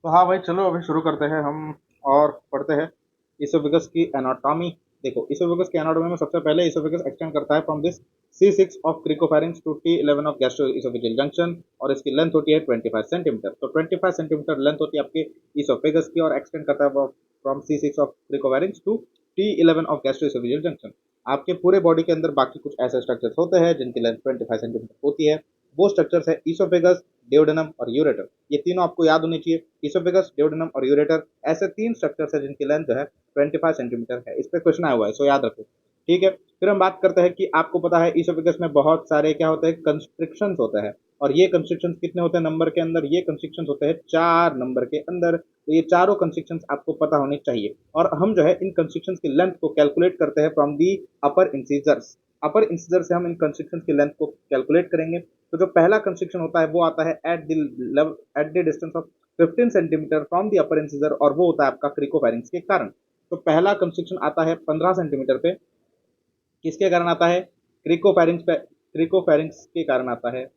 तो हाँ भाई, चलो अभी शुरू करते हैं हम और पढ़ते हैं इसोफेगस की एनाटॉमी। देखो, इसोफेगस की एनाटॉमी में सबसे पहले इसोफेगस एक्सटेंड करता है from this C6 of cricopharynx to T11 of gastro oesophageal junction, और इसकी लेंथ होती है 25 सेंटीमीटर। तो 25 सेंटीमीटर लेंथ होती है आपके इसोफेगस की, और एक्सटेंड करता है from C6 of cricopharynx to T11 of gastro oesophageal junction. आपके पूरे बॉडी के अंदर बाकी कुछ ऐसे स्ट्रक्चर्स होते हैं जिनकी लेंथ 25 सेंटीमीटर होती है। वो स्ट्रक्चर्स है इसोफेगस, डिओडेनम और यूरेटर। ये तीनों आपको याद होनी चाहिए। इसोफेगस, डिओडेनम और यूरेटर, ऐसे तीन स्ट्रक्चर्स है जिनकी लेंथ जो है 25 सेंटीमीटर है। इस पे क्वेश्चन आया हुआ है, सो याद रखो। ठीक है, फिर हम बात करते हैं कि आपको पता है इसोफेगस में बहुत सारे क्या होते हैं, कंस्ट्रिक्शंस होते हैं। और ये कंस्ट्रिक्शंस कितने होते हैं नंबर के अंदर? ये कंस्ट्रिक्शंस होते हैं 4 नंबर के अंदर। तो ये चारों कंस्ट्रिक्शंस आपको पता होने चाहिए। और हम जो है इन कंस्ट्रिक्शंस की लेंथ को कैलकुलेट करते हैं from the upper incisors. Upper incisor से हम इन कंस्ट्रिक्शंस की लेंथ को कैलकुलेट करेंगे। तो जो पहला कंस्ट्रिक्शन होता है वो आता है at the distance of 15 centimetre from the upper incisor, और वो होता है आपका क्रिकोफेरिंग्स के कारण। तो पहला कंस्ट्रिक्शन आता है 15 सेंटीमीटर पे। किसके कारण आता है? क्रिकोफेरिंग्स पे, क्रिकोफेरिंग्स के कारण आता है।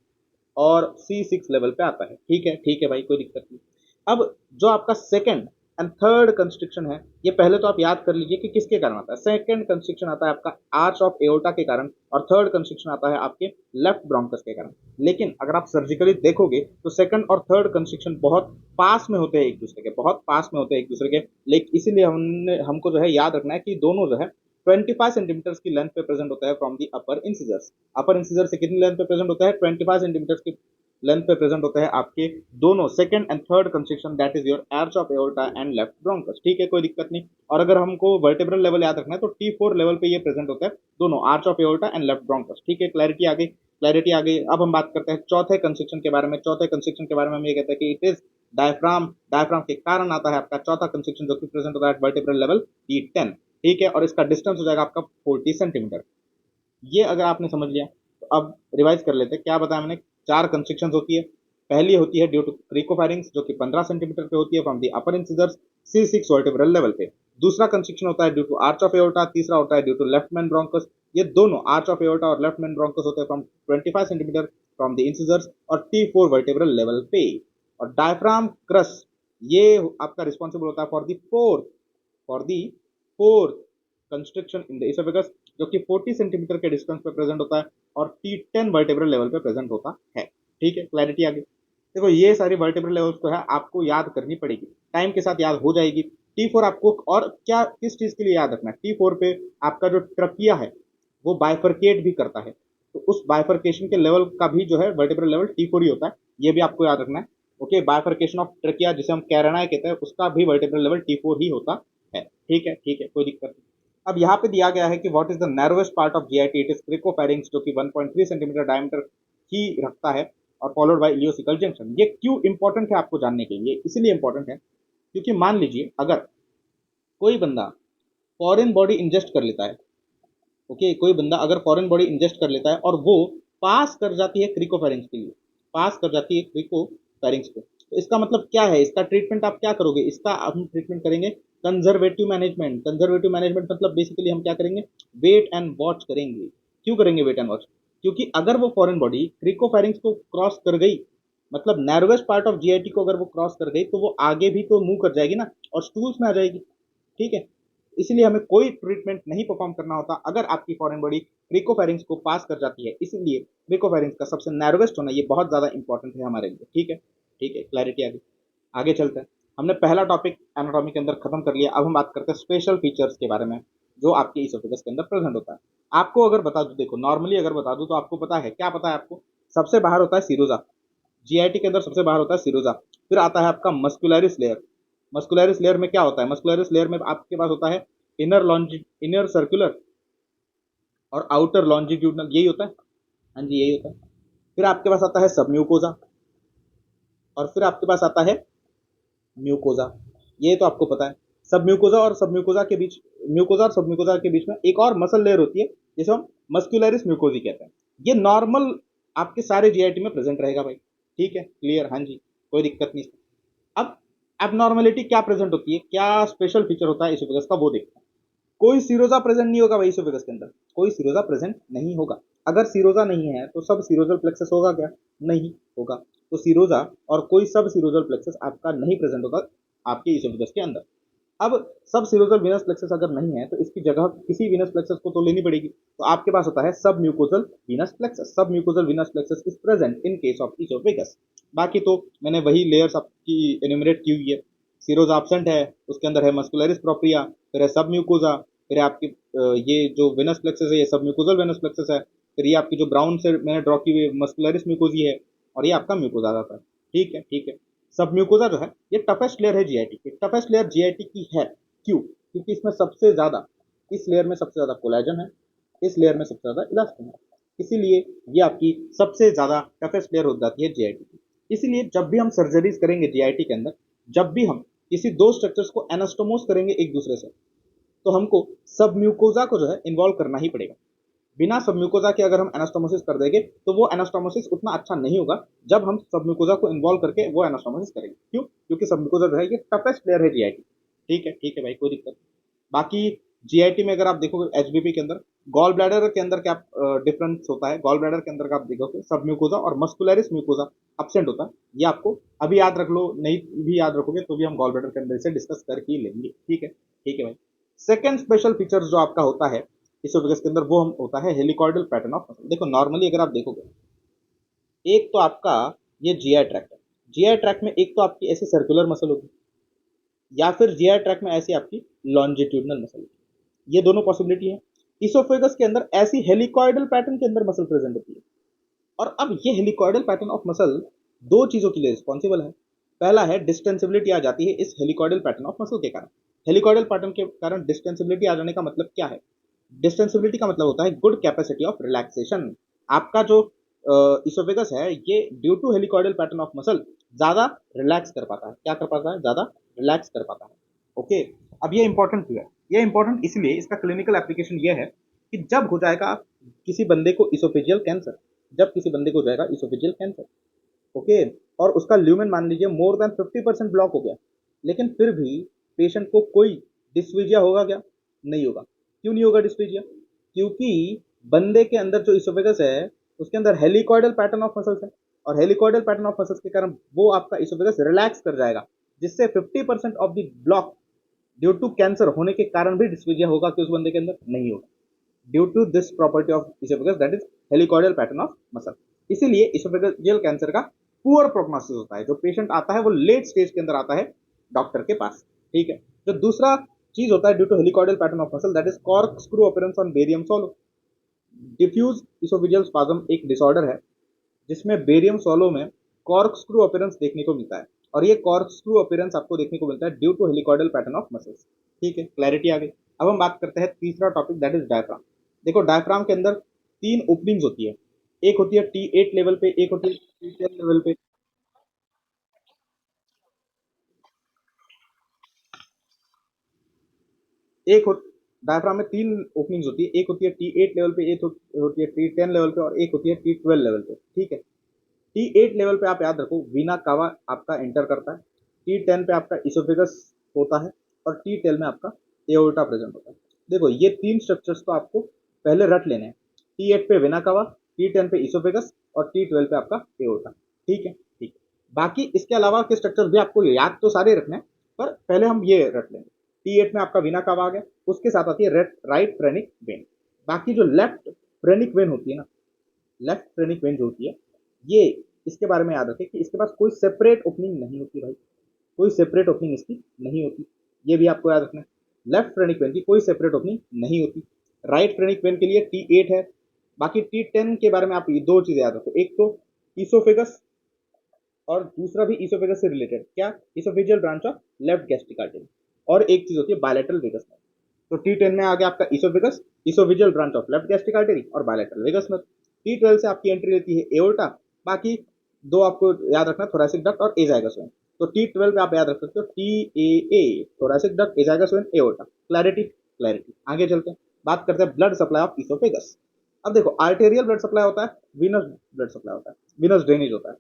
और C6 लेवल पे आता है। ठीक है, ठीक है भाई, कोई दिक्कत नहीं। अब जो आपका सेकंड एंड थर्ड कंस्ट्रिक्शन है, ये पहले तो आप याद कर लीजिए कि किसके कारण आता है। सेकंड कंस्ट्रिक्शन आता है आपका आर्च ऑफ एओर्टा के कारण, और थर्ड कंस्ट्रिक्शन आता है आपके लेफ्ट ब्रोंकस के कारण। लेकिन अगर आप सर्जिकली देखोगे तो सेकंड और थर्ड कंस्ट्रिक्शन बहुत पास में होते हैं एक दूसरे के, बहुत पास में होते हैं एक दूसरे के। लेकिन इसीलिए हमको जो है याद रखना है कि दोनों जो है 25 सेंटीमीटर की लेंथ पे प्रेजेंट होता है from the upper incisors. Upper incisor से कितनी लेंथ पे प्रेजेंट होता है? 25 सेंटीमीटर की लेंथ पे प्रेजेंट होता है आपके दोनों second and third constriction, that is your arch of aorta and left bronchus. ठीक है, कोई दिक्कत नहीं। और अगर हमको वर्टेब्रल लेवल याद रखना है तो T4 लेवल पे ये प्रेजेंट होता है, दोनों arch of aorta and left bronchus. ठीक है, क्लैरिटी आ गई, क्लैरिटी आ गई। अब हम बात करते हैं चौथे कंस्ट्रिक्शन के बारे में। चौथे कंस्ट्रिक्शन के बारे में हम ये कहते हैं कि इट इज डायफ्राम। डायफ्राम के कारण आता है आपका चौथा कंस्ट्रिक्शन जो कि प्रेजेंट होता है वर्टेब्रल लेवल T10। ठीक है, और इसका डिस्टेंस हो जाएगा आपका 40 सेंटीमीटर। ये अगर आपने समझ लिया तो अब रिवाइज कर लेते हैं। क्या बताया मैंने? चार कंस्ट्रिक्शंस होती है। पहली होती है ड्यू टू क्रिकोफेरिंग्स जो कि 15 सेंटीमीटर पे होती है from the upper incisors C6 vertebral level पे। दूसरा कंस्ट्रिक्शन होता है due to arch of aorta. तीसरा होता है due to left main bronchus. ये दोनों आर्च ऑफ एओर्टा और लेफ्ट मैन ब्रोंकस होते हैं from 25 centimetre from the incisors और T4 वर्टिब्रल लेवल पे। और डायफ्राम क्रस, ये आपका रिस्पॉन्सिबल होता है for the fourth construction in the oesophagus, जो कि 40 सेंटीमीटर के डिस्टेंस पे प्रेजेंट होता है और T10 वर्टेब्रल लेवल पे प्रेजेंट होता है। ठीक है, क्लैरिटी आ गई। देखो, ये सारी वर्टेब्रल लेवल्स तो है आपको याद करनी पड़ेगी, टाइम के साथ याद हो जाएगी। T4 आपको और क्या किस चीज के लिए याद रखना है? T4 पे आपका जो ट्रकिया है वो बाइफरकेट भी करता है। तो उस बाइफरकेशन के लेवल का भी जो है वर्टेब्रल लेवल T4 ही होता है। ये भी आपको याद रखना है। ओके, बाइफरकेशन ऑफ ट्रकिया जिसे हम कैरनाए कहते हैं, उसका भी वर्टेब्रल लेवल T4 ही होता है। ठीक है, ठीक है, कोई दिक्कत नहीं। अब यहाँ पे दिया गया है कि what is the narrowest part of GIT. It is cricopharynx जो कि 1.3 सेंटीमीटर डायमीटर ही रखता है, और फॉलोड बाय इलियोसिकल जंक्शन। ये क्यों इंपॉर्टेंट है आपको जानने के लिए? इसलिए इंपॉर्टेंट है क्योंकि मान लीजिए अगर कोई बंदा फॉरेन बॉडी इंजेस्ट कर लेता है, ओके, कोई बंदा अगर फॉरेन बॉडी इंजेस्ट कर लेता है और वो पास कर जाती है क्रिकोफेरिंग्स के लिए, पास कर जाती है क्रिकोफेरिंग्स को, तो इसका मतलब क्या है? इसका ट्रीटमेंट आप क्या करोगे? इसका हम ट्रीटमेंट करेंगे कंजर्वेटिव मैनेजमेंट। कंजर्वेटिव मैनेजमेंट मतलब बेसिकली हम क्या करेंगे? वेट एंड वॉच करेंगे। क्यों करेंगे वेट एंड वॉच? क्योंकि अगर वो फॉरेन बॉडी क्रिकोफेरिंग्स को क्रॉस कर गई, मतलब नैरोवेस्ट पार्ट ऑफ जीआईटी को अगर वो क्रॉस कर गई, तो वो आगे भी तो मूव कर जाएगी ना, और स्टूल्स में आ जाएगी। ठीक है, इसलिए हमें कोई ट्रीटमेंट नहीं परफॉर्म करना होता अगर आपकी फॉरेन बॉडी क्रिकोफेरिंग्स को पास कर जाती है। इसलिए क्रिकोफेरिंग्स का सबसे नैरोवेस्ट होना ये बहुत ज्यादा इंपॉर्टेंट है हमारे लिए। ठीक है, ठीक है, क्लैरिटी आ गई। आगे चलते हैं। हमने पहला टॉपिक एनाटॉमी के अंदर खत्म कर लिया। अब हम बात करते हैं स्पेशल फीचर्स के बारे में जो आपके इसोफेगस के अंदर प्रेजेंट होता है। आपको अगर बता दूं, देखो नॉर्मली अगर बता दूं तो आपको पता है, क्या पता है आपको? सबसे बाहर होता है सिरोजा। जीआईटी के अंदर सबसे बाहर होता है सिरोजा। फिर आता है आपका मस्कुलरिस लेयर। मस्कुलरिस लेयर में क्या होता है? मस्कुलरिस लेयर में आपके पास होता है इनर सर्कुलर और आउटर लॉन्जिट्यूडनल, यही होता है। हाँ जी, यही होता है। फिर आपके पास आता है सबम्यूकोजा, और फिर आपके पास आता है म्यूकोजा। ये तो आपको पता है। सबम्यूकोजा और सबम्यूकोजा के बीच, म्यूकोजा और सबम्यूकोजा के बीच में एक और मसल लेयर होती है जिसे हम मस्कुलरिस म्यूकोजी कहते हैं। ये नॉर्मल आपके सारे जीआईटी में प्रेजेंट रहेगा भाई। ठीक है, क्लियर? हाँ जी, कोई दिक्कत नहीं। अब एबनॉर्मेलिटी क्या प्रेजेंट होती है, क्या स्पेशल फीचर होता है इसोफेगस का, वो देखते हैं। कोई सीरोजा प्रेजेंट नहीं होगा भाई इसोफेगस के अंदर, कोई सीरोजा प्रेजेंट नहीं होगा। अगर सीरोजा नहीं है तो सब सीरोजल प्लेक्सस होगा क्या? नहीं होगा। तो सीरोजा और कोई सब सीरोजल प्लेक्सस आपका नहीं प्रेजेंट होता आपके इसोफेगस के अंदर। अब सब सीरोजल वीनस प्लेक्सस अगर नहीं है तो इसकी जगह किसी वीनस प्लेक्सस को तो लेनी पड़ेगी, तो आपके पास होता है सब म्यूकोजल वीनस प्लेक्सस। सब mucosal Venus plexus is present in case of oesophagus. बाकी तो मैंने वही लेयर्स आपकी एन्यूमरेट की हुई है। सीरोजा एब्सेंट है, उसके अंदर है मस्कुलरिस प्रोप्रिया, फिर है सब म्यूकोजा, फिर है आपकी ये जो वेनस प्लेक्सस है ये सब म्यूकोजल वेनस प्लेक्सस है, फिर ये आपकी जो ब्राउन से मैंने ड्रॉ की हुई मस्कुलरिस म्यूकोजी है, और ये आपका म्यूकोजा आता है। ठीक है, ठीक है। सब म्यूकोजा जो है ये टफेस्ट लेयर है जीआईटी की। टफेस्ट लेयर जीआईटी की है क्यों? क्योंकि इसमें सबसे ज्यादा, इस लेयर में सबसे ज्यादा कोलेजन है, इस लेयर में सबसे ज्यादा इलास्टिन है, इसीलिए ये आपकी सबसे ज्यादा टफेस्ट लेयर हो जाती है जीआईटी की। इसीलिए जब भी हम सर्जरीज करेंगे जीआईटी के अंदर, जब भी हम किसी दो स्ट्रक्चर्स को एनास्टोमोस करेंगे एक दूसरे से, तो हमको सब म्यूकोजा को जो है इन्वॉल्व करना ही पड़ेगा। बिना सब म्यूकोजा के अगर हम एनास्टोमोसिस कर देंगे तो वो एनास्टोमोसिस उतना अच्छा नहीं होगा जब हम सब म्यूकोजा को इन्वॉल्व करके वो एनास्टोमोसिस करेंगे। क्यों? क्योंकि सब म्यूकोजा जो है ये टफेस्ट लेयर है जीआईटी। ठीक है, ठीक है भाई, कोई दिक्कत नहीं। बाकी जीआईटी में अगर आप देखोगे एचबीपी के अंदर, गॉल ब्लैडर के अंदर क्या डिफरेंस होता है, गॉल ब्लैडर के अंदर का आप देखोगे सब म्यूकोजा और मस्कुलरिस म्यूकोजा एब्सेंट होता है। ये आपको अभी याद रख लो, नहीं भी याद रखोगे तो भी हम गॉल ब्लैडर के अंदर से डिस्कस कर ही लेंगे। ठीक है, ठीक है भाई। सेकंड स्पेशल फीचर जो आपका होता है इसोफेगस के अंदर वो हम होता है हेलिकॉइडल पैटर्न ऑफ मसल। देखो नॉर्मली अगर आप देखोगे, एक तो आपका ये जीआई ट्रैक्ट है, जीआई ट्रैक्ट में एक तो आपकी ऐसी सर्कुलर मसल होगी, या फिर जीआई ट्रैक्ट में ऐसी आपकी लॉन्जिट्यूडनल मसल होगी। ये दोनों पॉसिबिलिटी है। इसोफेगस के अंदर ऐसी हेलिकॉइडल पैटर्न के अंदर मसल प्रेजेंट होती है। और अब ये हेलिकॉइडल पैटर्न ऑफ मसल दो चीजों के लिए रिस्पॉन्सिबल है। पहला है डिस्टेंसिबिलिटी आ जाती है इस हेलिकॉइडल पैटर्न ऑफ मसल के कारण। हेलिकॉइडल पैटर्न के कारण डिस्टेंसिबिलिटी आ जाने का मतलब क्या है? डिस्टेंसिबिलिटी का मतलब होता है गुड कैपेसिटी ऑफ रिलैक्सेशन। आपका जो इसोफेगस है ये due to helicoidal pattern of muscle ज्यादा रिलैक्स कर पाता है। क्या कर पाता है? ज्यादा रिलैक्स कर पाता है। ओके, अब ये इंपॉर्टेंट क्यों है? ये इंपॉर्टेंट इसलिए, इसका क्लिनिकल एप्लीकेशन ये है कि जब हो जाएगा किसी बंदे को इसोफेजियल कैंसर, जब किसी बंदे को हो जाएगा इसोफेजियल कैंसर, ओके, और उसका ल्यूमेन मान लीजिए मोर देन 50% ब्लॉक हो गया, लेकिन फिर भी पेशेंट को कोई डिस्फीजिया होगा क्या? नहीं होगा। क्यों नहीं होगा डिस्फीजिया? क्योंकि बंदे के अंदर जो इसोफेगस है उसके अंदर हेलिकॉइडल पैटर्न ऑफ मसल्स है, और हेलिकॉइडल पैटर्न ऑफ मसल्स के कारण वो आपका इसोफेगस रिलैक्स कर जाएगा, जिससे 50% of the block due to cancer होने के कारण भी डिस्फीजिया होगा कि उस बंदे के अंदर नहीं होगा, due to this property of oesophagus that is helicoidal pattern of muscle. इसीलिए इसोफेजियल कैंसर का पुअर प्रोग्नोसिस होता है। जो पेशेंट आता है वो लेट स्टेज के अंदर आता है डॉक्टर के पास। ठीक है। जो दूसरा चीज होता है due to helicoidal pattern of muscle that is cork screw appearance on barium swallow. Diffuse oesophageal spasm एक डिसऑर्डर है जिसमें बेरियम सॉलो में कॉर्क स्क्रू अपीयरेंस देखने को मिलता है, और ये कॉर्क स्क्रू अपीयरेंस आपको देखने को मिलता है due to helicoidal pattern of muscles. ठीक है, क्लैरिटी आ गई। अब हम बात करते हैं तीसरा टॉपिक दैट इज डायफ्राम। देखो डायफ्राम के अंदर तीन ओपनिंग्स होती है, एक होती है T8 लेवल पे, एक होती है T10 लेवल पे। एक हो डायफ्राम में तीन ओपनिंग्स होती है, एक होती है T8 लेवल पे, एक होती है T10 लेवल पे, और एक होती है T12 लेवल पे। ठीक है। T8 लेवल पे आप याद रखो वीना कावा आपका एंटर करता है, T10 पे आपका इसोफेगस होता है, और T12 में आपका एओर्टा प्रेजेंट होता है। देखो ये तीन स्ट्रक्चर्स तो आपको पहले रट लेने हैं। T8 पे वीना कावा, T10 पे इसोफेगस, और T12 पे आपका एओर्टा। ठीक है, ठीक है। बाकी इसके अलावा के स्ट्रक्चर्स भी आपको याद तो सारे रखने हैं, पर पहले हम ये रट लेंगे। T8 में आपका वीना कावा आ गया, उसके साथ आती है राइट फ्रेनिक वेन। बाकी जो लेफ्ट फ्रेनिक वेन होती है ना, लेफ्ट फ्रेनिक वेन जो होती है ये, इसके बारे में याद रखें कि इसके पास कोई सेपरेट ओपनिंग नहीं होती भाई, कोई सेपरेट ओपनिंग इसकी नहीं होती। ये भी आपको याद रखना है, लेफ्ट फ्रेनिक वेन की कोई सेपरेट ओपनिंग नहीं होती। राइट फ्रेनिक वेन के लिए T8 है। बाकी T10 के बारे में आप ये दो चीजें याद रखो, एक तो इसोफेगस, और दूसरा भी इसोफेगस से रिलेटेड, क्या? Oesophageal branch of left gastric artery. और एक चीज होती है बायलैटरल वेगस नर्व। तो T10 में आ गया आपका oesophagus, oesophageal branch of left gastric artery और बायलैटरल वेगस नर्व। T12 से आपकी एंट्री लेती है एओर्टा। बाकी दो आपको याद रखना, थोरैसिक डक्ट और एजाइगस वेन। तो T12 पे आप याद रख सकते हो TAA, thoracic duct, azygos when, aorta. Clarity, clarity. आगे चलते हैं, बात करते हैं ब्लड सप्लाई ऑफ इसोफेगस। अब देखो आर्टेरियल ब्लड सप्लाई होता है, वीनस ब्लड सप्लाई होता है, वीनस ड्रेनेज होता है।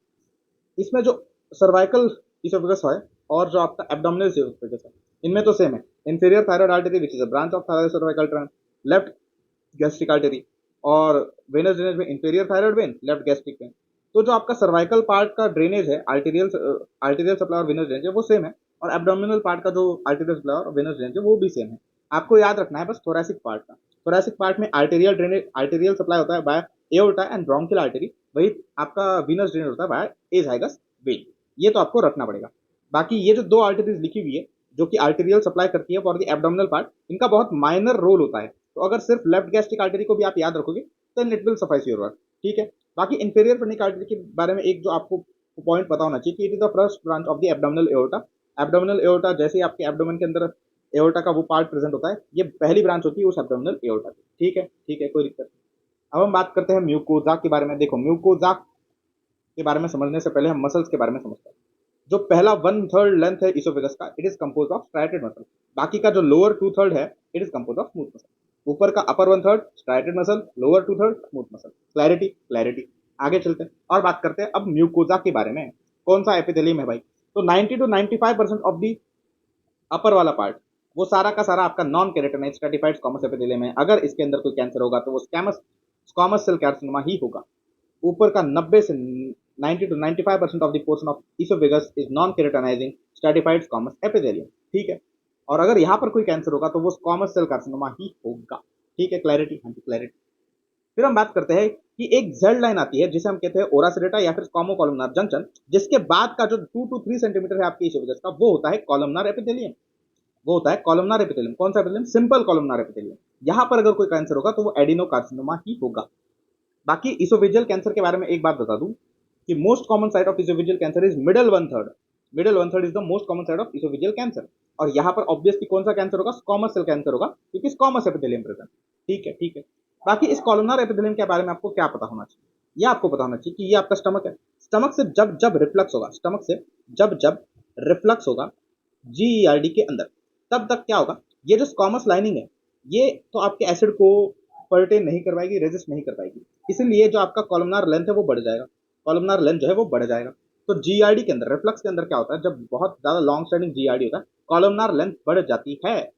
इसमें जो सर्वाइकल इसोफेगस है और जो आपका एब्डोमिनल इसोफेगस है, इनमें तो सेम है। Inferior thyroid artery which is a branch of thyroid cervical trunk, left gastric artery, और वेनस ड्रेनेज में inferior thyroid when, left gastric when. तो तो जो आपका सर्वाइकल पार्ट का ड्रेनेज है, आर्टीरियल सप्लाई और वेनस ड्रेनेज है वो सेम है, और एब्डोमिनल पार्ट का जो आर्टीरियल सप्लाई और वेनस ड्रेनेज है वो भी सेम है। आपको याद रखना है बस थोरैसिक पार्ट का। थोरैसिक पार्ट में आर्टीरियल सप्लाई होता है by aorta and bronchial artery, वही आपका वीनस ड्रेनेज होता है बाय एजाइगस वेन। ये तो आपको रखना पड़ेगा। बाकी ये जो दो आर्टरीज लिखी हुई है जो कि आर्टीरियल सप्लाई करती है फॉर द एब्डोमिनल पार्ट, इनका बहुत माइनर रोल होता है। तो अगर सिर्फ लेफ्ट गैस्ट्रिक आर्टरी को भी आप याद रखोगे तो it will suffice your work. ठीक है। बाकी इंफीरियर पेनिक आर्टरी के बारे में एक जो आपको पॉइंट पता होना चाहिए कि it is the first branch of the abdominal aorta. Abdominal aorta जैसे ही आपके एब्डोमेन के अंदर एओर्टा का वो पार्ट प्रेजेंट होता है, ये पहली ब्रांच होती है उस एब्डोमिनल एओर्टा की। ठीक है, ठीक है, कोई दिक्कत नहीं। अब हम बात करते हैं म्यूकोजा के बारे में। देखो म्यूकोजा के बारे में समझने से पहले हम मसल्स के बारे में समझते हैं। जो पहला 1/3 लेंथ है इसोफेगस का, it is compose of striated muscle. बाकी का जो लोअर 2/3 है, it is compose of smooth muscle. ऊपर का अपर 1/3 striated muscle, lower 2/3 smooth muscle. Clarity, clarity. आगे चलते हैं और बात करते हैं अब म्यूकोजा के बारे में। कौन सा एपिथेलियम है भाई? तो 90 to 95% ऑफ दी अपर वाला पार्ट वो सारा का सारा आपका नॉन केराटिनाइज स्ट्रैटिफाइड स्क्वामस एपिथेलियम है। अगर इसके अंदर कोई कैंसर होगा तो वो स्क्वामस सेल कार्सिनोमा ही होगा। ऊपर का 90 से 90 to 95% of the portion of oesophagus is non keratinising stratified squamous epithelium. ठीक है। और अगर यहाँ पर कोई कैंसर होगा तो वो स्क्वामस सेल कार्सिनोमा ही होगा। ठीक है, क्लैरिटी, हाँ जी क्लैरिटी। फिर हम बात करते हैं कि एक जेड लाइन आती है जिसे हम कहते हैं ओरा सेरेटा या फिर स्क्वामो कॉलमनार जंक्शन, जिसके बाद का जो 2 to 3 सेंटीमीटर है आपके इसोफेगस का वो होता है कॉलमनार एपिथेलियम। वो होता है कॉलमनार एपिथेलियम। कौन सा एपिथेलियम? Simple columnar epithelium. यहाँ पर अगर कोई कैंसर होगा तो वो एडिनोकार्सिनोमा ही होगा। बाकी इसोफेजियल कैंसर के बारे में एक बात बता दूं कि most common site of oesophageal cancer is middle 1/3। Middle 1/3 is the most common site of oesophageal cancer. और यहाँ पर ऑब्वियसली कौन सा कैंसर होगा? स्क्वामस सेल कैंसर होगा, क्योंकि स्क्वामस एपिथेलियम प्रेजेंट। ठीक है, ठीक है। बाकी इस कॉलमनार एपिथेलियम के बारे में आपको क्या पता होना चाहिए? ये आपको पता होना चाहिए कि ये आपका स्टमक है। स्टमक से जब जब रिफ्लक्स होगा, स्टमक से जब जब रिफ्लक्स होगा जीईआरडी के अंदर, तब तक क्या होगा? ये जो स्क्वामस लाइनिंग है ये तो आपके एसिड को पर्टेन नहीं कर पाएगी, रेजिस्ट नहीं कर पाएगी। इसीलिए जो आपका कॉलमनार लेंथ है वो बढ़ जाएगा। कॉलमनार लेंथ जो है वो बढ़ जाएगा। तो जीआरडी के अंदर, रिफ्लक्स के अंदर क्या होता है? जब बहुत ज्यादा लॉन्ग स्टैंडिंग जीआरडी होता है, कॉलमनार लेंथ बढ़ जाती है।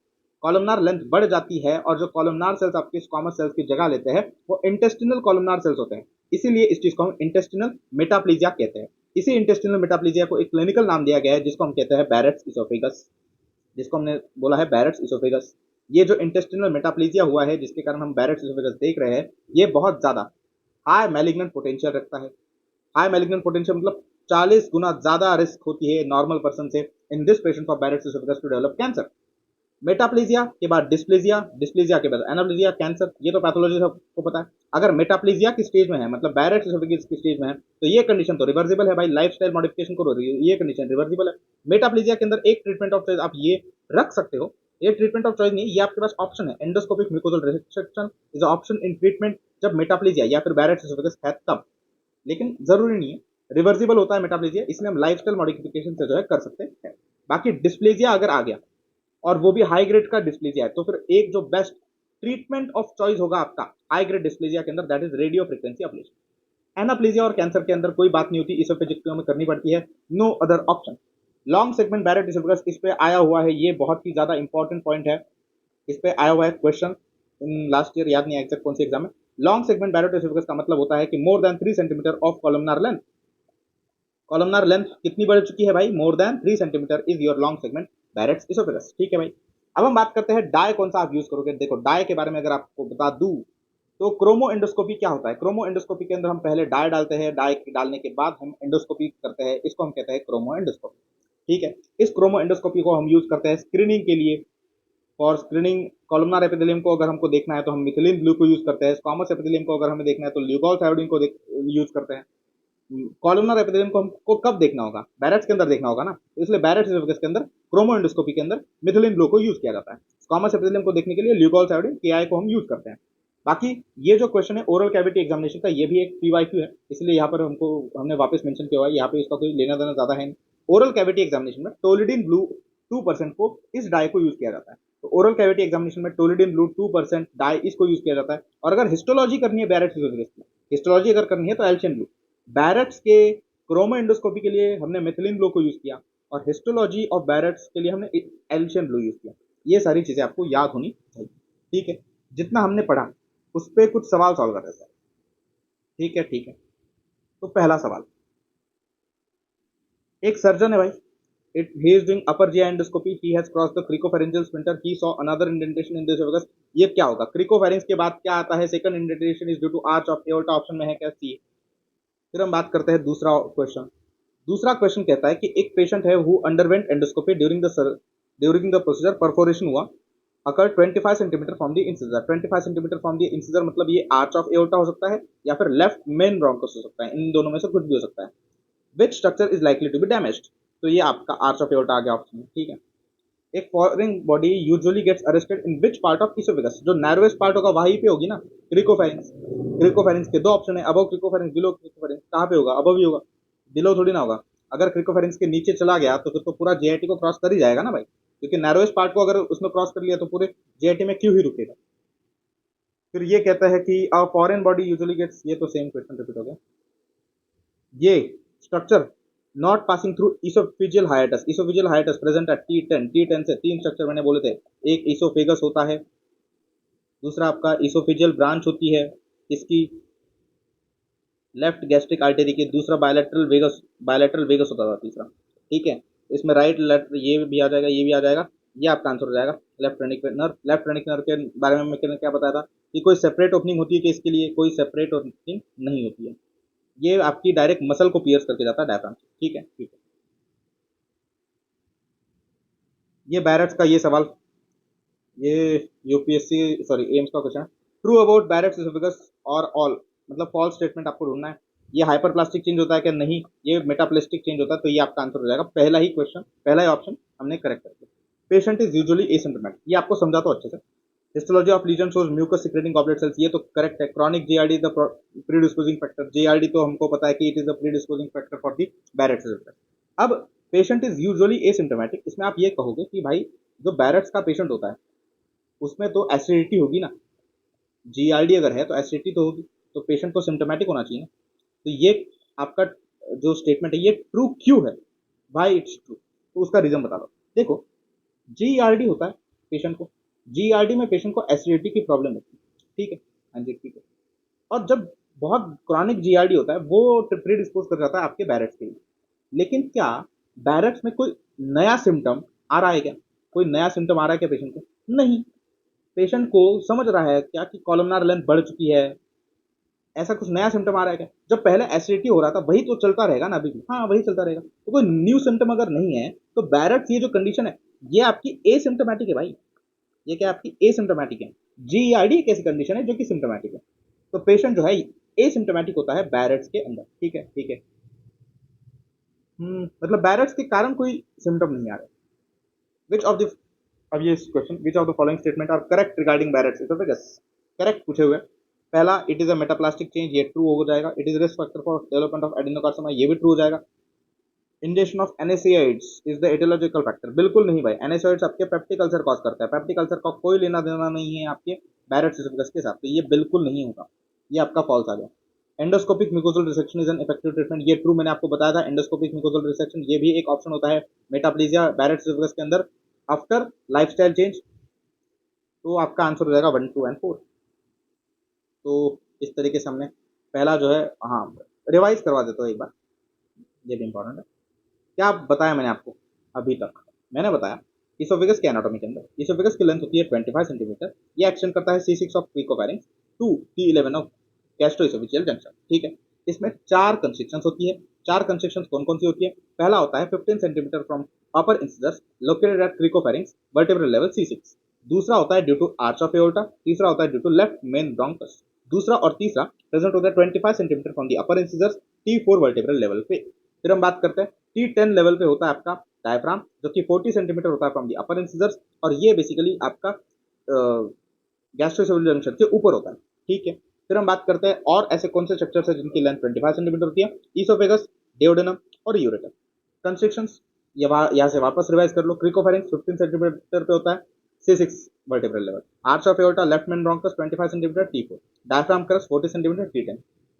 कॉलमनार लेंथ बढ़ जाती है और जो कॉलमनार सेल्स आपके स्क्वामस सेल्स की जगह लेते हैं वो इंटेस्टिनल कॉलमनार सेल्स होते हैं। इसीलिए इस चीज को हम इंटेस्टिनल मेटाप्लीजिया कहते हैं। इसी इंटेस्टिनल मेटाप्लीजिया को एक क्लिनिकल नाम दिया गया है जिसको हम कहते हैं बैरेट्स इसोफेगस, जिसको हमने बोला है बैरेट्स इसोफेगस। ये जो इंटेस्टिनल मेटाप्लीजिया हुआ है जिसके कारण हम बैरेट्स इसोफेगस देख रहे हैं, ये बहुत ज्यादा हाई मैलिग्नेंट पोटेंशियल रखता है। हाई मैलिग्नेंट पोटेंशियल मतलब 40 गुना ज्यादा रिस्क होती है नॉर्मल पर्सन से in this patient of Barrett's oesophagus to develop cancer. Metaplasia के बाद डिस्प्लेजिया, डिस्प्लेजिया के बाद एनाप्लीजिया, कैंसर। ये तो पैथोलॉजी सबको पता है। अगर मेटाप्लीजिया की स्टेज में है, मतलब बैरेट्स इसोफेगस की स्टेज में है, तो ये कंडीशन तो रिवर्सिबल है भाई, लाइफस्टाइल मॉडिफिकेशन करो, ये कंडीशन रिवर्सिबल है। मेटाप्लीजिया के अंदर एक ट्रीटमेंट ऑफ चॉइस आप ये रख सकते हो। ये ट्रीटमेंट ऑफ चॉइस नहीं, ये आपके पास ऑप्शन है। Endoscopic mucosal resection is option in treatment जब मेटाप्लीजिया या फिर बैरेट्स इसोफेगस है तब। लेकिन जरूरी नहीं है, रिवर्सिबल होता है मेटाप्लीजिया, इसलिए हम लाइफस्टाइल मॉडिफिकेशन से जो है कर सकते हैं। बाकी डिस्प्लेजिया अगर आ गया और वो भी हाई ग्रेड का डिस्प्लेजिया है, तो फिर एक जो बेस्ट ट्रीटमेंट ऑफ चॉइस होगा आपका हाई ग्रेड डिस्प्लेजिया के अंदर, that is radio frequency ablation. Anaplasia और कैंसर के अंदर कोई बात नहीं होती, इसोफेजिक्टोमी में करनी पड़ती है, no other option. Long segment Barrett oesophagus इस पे आया हुआ है, ये बहुत ही ज्यादा इंपॉर्टेंट पॉइंट है। इस पे आया हुआ है क्वेश्चन इन लास्ट ईयर, याद नहीं एग्जैक्ट कौन सी एग्जाम में। लॉन्ग सेगमेंट बैरेट इसोफेगस का मतलब होता है कि more than 3 centimetre of columnar length. Columnar length कितनी बढ़ चुकी है भाई? More than 3 centimetre is your long segment Barrett's oesophagus. ठीक है भाई। अब हम बात करते हैं डाई कौन सा आप यूज करोगे। देखो डाई के बारे में अगर आपको बता दूं तो क्रोमो एंडोस्कोपी क्या होता है? क्रोमो एंडोस्कोपी के अंदर हम पहले डाई डालते हैं, डाई डालने के बाद हम एंडोस्कोपी करते हैं, इसको हम कहते हैं क्रोमो एंडोस्कोपी। ठीक है। इस क्रोमो एंडोस्कोपी को हम यूज करते हैं स्क्रीनिंग के लिए। फॉर स्क्रीनिंग कॉलमनार एपिथेलियम को अगर हमको देखना है तो हम मिथिलीन ब्लू को यूज करते हैं। स्क्वामस एपिथेलियम को अगर हमें देखना है तो ल्यूगोल थायोडीन को यूज करते हैं। कॉलमनार एपिथेलियम को हमको कब देखना होगा? बैरेट्स के अंदर देखना होगा ना, तो इसलिए बैरेट्स इसोफेगस के अंदर क्रोमो एंडोस्कोपी के अंदर मिथिलीन ब्लू को यूज किया जाता है। स्क्वामस एपिथेलियम को देखने के लिए ल्यूगोल थायोडीन केआई को हम यूज करते हैं। बाकी ये जो क्वेश्चन है ओरल कैविटी एग्जामिनेशन का, ये भी एक पीवाईक्यू है, इसलिए यहाँ पर हमने वापस मेंशन किया हुआ है, यहाँ पे इसका कोई लेना देना ज्यादा है। ओरल कैविटी एग्जामिनेशन में टोलिडीन ब्लू 2% को इस डाई को यूज किया जाता है। तो ओरल कैविटी एग्जामिनेशन में टोलिडीन ब्लू 2% डाई इसको यूज किया जाता है। और अगर हिस्टोलॉजी करनी है बैरेट्स इसोफेगस की, हिस्टोलॉजी अगर करनी है तो एल्शियन ब्लू। बैरेट्स के क्रोमो एंडोस्कोपी के लिए हमने मेथिलीन ब्लू को यूज किया और हिस्टोलॉजी ऑफ बैरेट्स के लिए हमने एल्शियन ब्लू यूज किया। ये सारी चीजें आपको याद होनी चाहिए। ठीक है। जितना हमने पढ़ा उस पर कुछ सवाल सॉल्व कर रहे थे। ठीक है, ठीक है। तो पहला सवाल, एक सर्जन है भाई, he is doing upper GI endoscopy, he has crossed the cricopharyngeal sphincter, he saw another indentation in the esophagus। ये क्या होगा? क्रिकोफेरेंस के बाद क्या आता है? Second indentation is due to arch of aorta, option में है क्या? सी। फिर हम बात करते हैं दूसरा क्वेश्चन। दूसरा क्वेश्चन कहता है कि एक पेशेंट है who underwent endoscopy during the procedure, perforation हुआ, अकर 25 centimetre from the incisor. 25 centimetre from the incisor मतलब ये आर्च ऑफ एओर्टा हो सकता है या फिर लेफ्ट मेन ब्रोंकस हो सकता है, इन दोनों में से कुछ भी हो सकता है। Which structure is likely to be damaged? तो ये आपका आर्च ऑफ एओर्टा आ गया ऑप्शन में, ठीक है। एक foreign body usually gets arrested in which part of oesophagus? जो नैरोएस्ट पार्ट होगा वहीं पे होगी ना, क्रिकोफेरेंस। क्रिकोफेरेंस के दो ऑप्शन है, अबव क्रिकोफेरेंस, बिलो क्रिकोफेरेंस। कहाँ पे होगा? अबव ही होगा, बिलो थोड़ी ना होगा। अगर क्रिकोफेरेंस के नीचे चला गया तो फिर तो पूरा जेआईटी को क्रॉस कर ही जाएगा ना भाई, क्योंकि नैरोएस्ट पार्ट को अगर उसने क्रॉस कर लिया तो पूरे जेआईटी में क्यों ही रुकेगा। फिर ये कहता है कि a foreign body usually gets, ये तो सेम क्वेश्चन रिपीट हो गया। ये structure not passing through oesophageal hiatus, oesophageal hiatus present at T10, T10 से तीन स्ट्रक्चर मैंने बोले थे, एक इसोफेगस होता है, दूसरा आपका इसोफिजियल ब्रांच होती है इसकी लेफ्ट गैस्ट्रिक आर्टरी की, दूसरा बायलैटरल वेगस होता था तीसरा, ठीक है। इसमें राइट लेफ्ट ये भी आ जाएगा, ये भी आ जाएगा, ये आपका आंसर हो जाएगा left phrenic nerve. Left phrenic nerve के बारे में मैंने क्या बताया था कि कोई सेपरेट ओपनिंग होती है कि इसके लिए कोई सेपरेट ओपनिंग नहीं होती है, ये आपकी डायरेक्ट मसल को पियर्स करके जाता है डायफ्राम से, ठीक है, ठीक है। ये बैरेट्स का ये सवाल, ये यूपीएससी सॉरी एम्स का क्वेश्चन है। ट्रू अबाउट बैरेट्स एसोफेगस और ऑल, मतलब फॉल्स स्टेटमेंट आपको ढूंढना है। ये हाइपरप्लास्टिक चेंज होता है कि नहीं, ये मेटाप्लास्टिक चेंज होता है, तो ये आपका आंसर हो जाएगा पहला ही क्वेश्चन, पहला ही ऑप्शन हमने करेक्ट कर दिया। पेशेंट इज यूजुअली एसिम्प्टोमेटिक, ये आपको समझा तो अच्छे से। Histology of lesion shows mucus secreting goblet cells, ये तो करेक्ट है। Chronic GRD the predisposing factor, GRD तो हमको पता है कि it is the predisposing factor for the Barrett's oesophagus. अब पेशेंट इज यूजुअली एसिम्प्टोमेटिक, इसमें आप ये कहोगे कि भाई जो बैरेट्स का पेशेंट होता है उसमें तो एसिडिटी होगी ना, जीआरडी अगर है तो एसिडिटी तो होगी, तो पेशेंट को सिम्टोमेटिक होना चाहिए ना। तो ये आपका जो स्टेटमेंट है ये ट्रू क्यों है? भाई इट्स ट्रू, तो उसका रीजन बता दो। देखो, जीआरडी होता है पेशेंट को, जीआरडी में पेशेंट को एसिडिटी की प्रॉब्लम होती है, ठीक है, हाँ जी ठीक है। और जब बहुत क्रॉनिक जीआरडी होता है वो प्री डिस्पोज कर जाता है आपके बैरेट्स के लिए। लेकिन क्या बैरेट्स में कोई नया सिम्टम आ रहा है क्या? कोई नया सिम्टम आ रहा है क्या पेशेंट को? नहीं। पेशेंट को समझ रहा है क्या कि कॉलमनार लेंथ बढ़ चुकी है, ऐसा कुछ नया सिम्टम आ रहा है क्या? जब पहले एसिडिटी हो रहा था वही तो चलता रहेगा ना अभी भी, हाँ वही चलता रहेगा, तो कोई न्यू सिम्टम अगर नहीं है तो बैरेट्स ये जो कंडीशन है ये आपकी एसिम्टोमेटिक है भाई, ये क्या आपकी एसिम्टोमेटिक है। जीईआरडी एक ऐसी कंडीशन है जो कि सिम्टोमेटिक है, तो पेशेंट जो है एसिम्टोमेटिक होता है बैरेट्स के अंदर, ठीक है ठीक है। मतलब बैरेट्स के कारण कोई सिम्टम नहीं आ रहा। विच ऑफ द, अब ये क्वेश्चन, which of the following statement are correct regarding Barrett's oesophagus? Correct पूछे हुए। पहला, it is a metaplastic change, ये ट्रू हो जाएगा। It is risk factor for development of adenocarcinoma, ये भी ट्रू हो जाएगा। Injection of NSAIDs is the aetiological factor, बिल्कुल नहीं भाई, NSAIDs आपके पेप्टिक अल्सर कॉज करता है, पेप्टिक अल्सर का कोई लेना देना नहीं है आपके बैरेट्स एसोफेगस के साथ, तो ये बिल्कुल नहीं होगा, ये आपका फॉल्स आ गया। Endoscopic mucosal resection is an effective treatment, ये ट्रू, मैंने आपको बताया था एंडोस्कोपिक म्यूकोजल रिसेक्शन ये भी एक ऑप्शन होता है मेटाप्लेजिया बैरेट्स एसोफेगस के अंदर आफ्टर लाइफस्टाइल चेंज, तो आपका आंसर हो जाएगा 1, 2 एंड 4। तो इस तरीके से हमने पहला जो है, हाँ रिवाइज करवा देता हूँ एक बार, ये भी इंपॉर्टेंट है। क्या बताया मैंने आपको अभी तक? मैंने बताया इसोफेगस के एनाटॉमी के अंदर इसोफेगस की लेंथ होती है 25 सेंटीमीटर, ये एक्सटेंड करता है C6 of cricopharynx to T11 of gastroesophageal junction, ठीक है। इसमें 4 कंस्ट्रिक्शंस होती है। 4 कंस्ट्रिक्शंस कौन कौन सी होती है? पहला होता है 15 centimetre from upper incisors located at cricopharynx vertebral level C6। दूसरा होता है due to arch of aorta. तीसरा होता है due to left main bronchus. दूसरा और तीसरा प्रेजेंट होता है 25 centimetre from the upper incisors T4 vertebral level पे। फिर हम बात करते हैं T10 लेवल पे होता है आपका डायफ्राम, जो कि 40 सेंटीमीटर होता है फ्रॉम दी अपर इंसिजर्स, और ये बेसिकली आपका गैस्ट्रोइसोफेजियल जंक्शन के ऊपर होता है, ठीक है। फिर हम बात करते हैं और ऐसे कौन से स्ट्रक्चर्स है जिनकी लेंथ 25 सेंटीमीटर होती है? ईसोफेगस, डेओडेनम और यूरेटर। कंस्ट्रिक्शंस यहाँ से वापस रिवाइज कर लो। क्रिकोफैरिंक्स 15 सेंटीमीटर पे होता है C6 vertebral level. Arch of aorta left main bronchus 25 centimetre T4। Diaphragm crust 40 centimetre T10।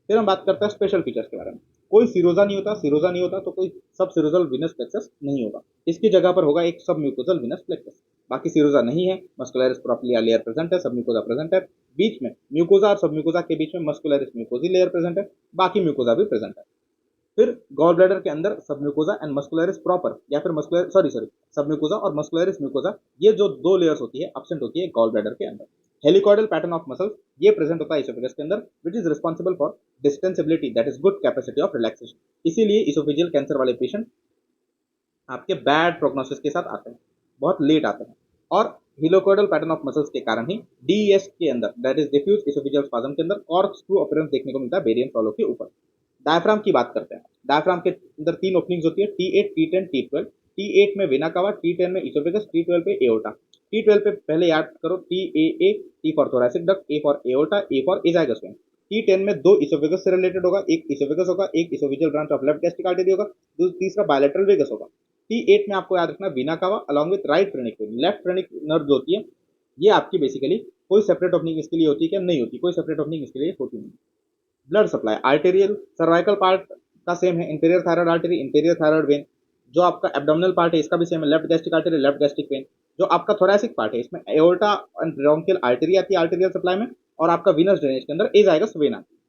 फिर हम बात करते हैं स्पेशल फीचर्स के बारे में। कोई सिरोजा नहीं होता, सिरोजा नहीं होता तो कोई सब सिरोजल विनस प्लेक्सस नहीं होगा, इसकी जगह पर होगा एक सब म्यूकोजल विनस प्लेक्सस। बाकी सीरोजा नहीं है। मस्कुलरिस प्रोपरली लेयर प्रेजेंट है, सब म्यूकोजा प्रेजेंट है। बीच में म्यूकोजा और सब म्यूकोजा के बीच में मस्कुलरिस म्यूकोजी लेयर प्रेजेंट है, बाकी म्यूकोजा भी प्रेजेंट है। फिर गॉल ब्लैडर के अंदर सब म्यूकोजा एंड मस्कुलरिस प्रॉपर या फिर मस्कुलर सॉरी सब म्यूकोजा और मस्कुलरिस म्यूकोजा, ये जो दो लेयर्स होती है एब्सेंट होती है गॉल ब्लैडर के अंदर। हेलिकॉइडल पैटर्न ऑफ मसल्स ये प्रेजेंट होता है इसोफेगस के अंदर, which is responsible for distensibility, that is good capacity of relaxation. इसीलिए इसोफेजियल कैंसर वाले पेशेंट आपके बैड प्रोग्नोसिस के साथ आते हैं, बहुत लेट आते हैं। और हिलोकोइडल पैटर्न ऑफ मसल्स के कारण ही डीएस के अंदर, that is diffuse oesophageal spasm के अंदर कॉर्क्स्क्रू अपीयरेंस देखने को मिलता है बेरियम सॉलो के ऊपर। डायफ्राम की बात करते हैं। डायफ्राम के अंदर तीन ओपनिंग्स होती है, T8, T10, T12। T8 में वेना कावा, T10 में इसोफेगस, T12 पे एओर्टा। T12 पे पहले याद करो TAA, T for thoracic duct, A for aorta, A for azygos when. T10 में दो इसोफेगस से रिलेटेड होगा, एक इसोफेगस होगा, एक oesophageal branch of left gastric artery होगा, तीसरा बायलैटरल वेगस होगा। T8 में आपको याद रखना वीना कावा along with right phrenic when. Left phrenic nerve जो होती है ये आपकी बेसिकली कोई सेपरेट ओपनिंग इसके लिए होती है क्या? नहीं होती, कोई सेपरेट ओपनिंग इसके लिए होती नहीं। Blood supply arterial cervical part का सेम है, interior thyroid artery, interior thyroid when. जो आपका एब्डोमिनल पार्ट है इसका भी सेम है, left gastric artery, left gastric when. जो आपका थोरैसिक पार्ट है इसमें एओर्टा एंड ब्रोंकियल आर्टरी आती है आर्टेरियल सप्लाई में, और आपका वीनस ड्रेनेज के अंदर एजाइगस वेन आती है।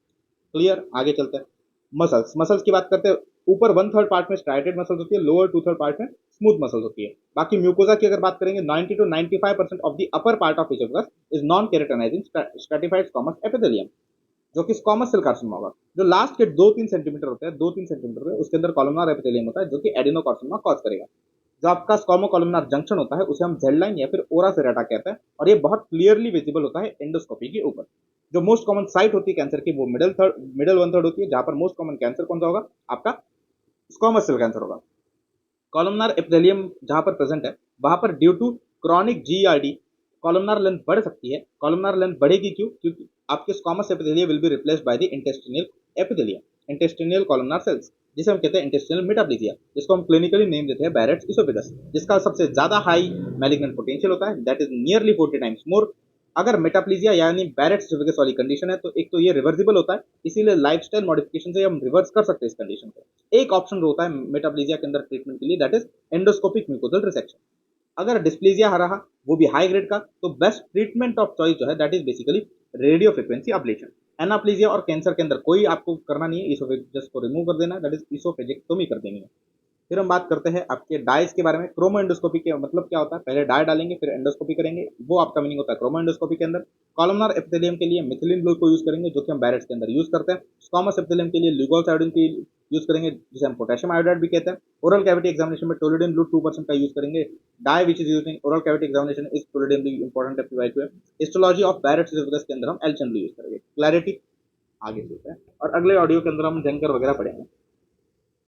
क्लियर, आगे चलते हैं। मसल्स, मसल्स की बात करते हैं। ऊपर 1/3 पार्ट में स्ट्राइटेड मसल्स होती है, लोअर 2/3 पार्ट में स्मूथ मसल्स होती है। बाकी म्यूकोजा की अगर बात करेंगे 90 to 95% of the upper part of oesophagus is non keratinising stratified squamous epithelium, जो कि स्क्वामस सेल कार्सिनोमा होगा। जो लास्ट के 2-3 सेंटीमीटर होते हैं, 2-3 सेंटीमीटर में उसके अंदर कॉलमनार एपिथेलियम होता है जो कि एडिनोकार्सिनोमा कॉज करेगा। जो आपका स्क्वामो कॉलमनार जंक्शन होता है उसे हम जेड लाइन या फिर ओरा सेरेटा कहते हैं, और ये बहुत क्लियरली विजिबल होता है एंडोस्कोपी के ऊपर। जो मोस्ट कॉमन साइट होती है कैंसर की वो मिडल 1/3 होती है, जहां पर मोस्ट कॉमन कैंसर कौन सा होगा? आपका स्क्वामस सेल कैंसर होगा। कॉलमनार एपिथेलियम जहां पर प्रेजेंट है वहां पर due to chronic GERD columnar length बढ़ सकती है। कॉलमनार लेंथ बढ़ेगी क्यों? क्योंकि आपके squamous epithelium will be replaced by the intestinal epithelium, intestinal columnar cells, जिसे हम कहते हैं इंटेस्टिनल मेटाप्लीजिया, जिसको हम क्लिनिकली नेम देते हैं बैरेट्स इसोफेगस, जिसका सबसे ज्यादा हाई मैलिग्नेंट पोटेंशियल होता है, that is nearly 40 times more. अगर मेटाप्लीजिया यानी बैरेट्स इसोफेगस वाली कंडीशन है तो एक तो ये रिवर्सिबल होता है, इसीलिए लाइफस्टाइल मॉडिफिकेशन से हम रिवर्स कर सकते हैं इस कंडीशन को। एक ऑप्शन होता है मेटाप्लीजिया के अंदर ट्रीटमेंट के लिए, that is endoscopic mucosal resection. अगर डिस्प्लेजिया आ रहा वो भी हाई ग्रेड का, तो बेस्ट ट्रीटमेंट ऑफ चॉइस जो है that is basically radio frequency ablation. Anaplasia और कैंसर के अंदर कोई आपको करना नहीं है, इसोफेगस को रिमूव कर देना, दैट इज इसोफेजेक्टोमी कर देनी है। फिर हम बात करते हैं आपके डाइज के बारे में। क्रोमो एंडोस्कोपी के मतलब क्या होता है? पहले डाई डालेंगे फिर एंडोस्कोपी करेंगे, वो आपका मीनिंग होता है क्रोमो एंडोस्कोपी के अंदर। कॉलमनार एपिथेलियम के लिए मिथिलिन ब्लू को यूज करेंगे जो कि हम बैरेट्स के अंदर यूज करते हैं। स्क्वामस एपिथेलियम के लिए ल्यूगोस आयोडीन की यूज करेंगे जिसे हम पोटेशियम आयोडाइड भी कहते हैं। ओरल कैविटी एग्जामिनेशन में टोलिडिन ब्लू 2% का यूज करेंगे। Dye which is using oral cavity examination is toluidine blue, important है। हिस्टोलॉजी ऑफ बैरेट्स इसोफेगस के अंदर हम एल्शियम ब्लू यूज करेंगे। क्लैरिटी, आगे चलते हैं और अगले ऑडियो के अंदर हम जंकर वगैरह पढ़ेंगे।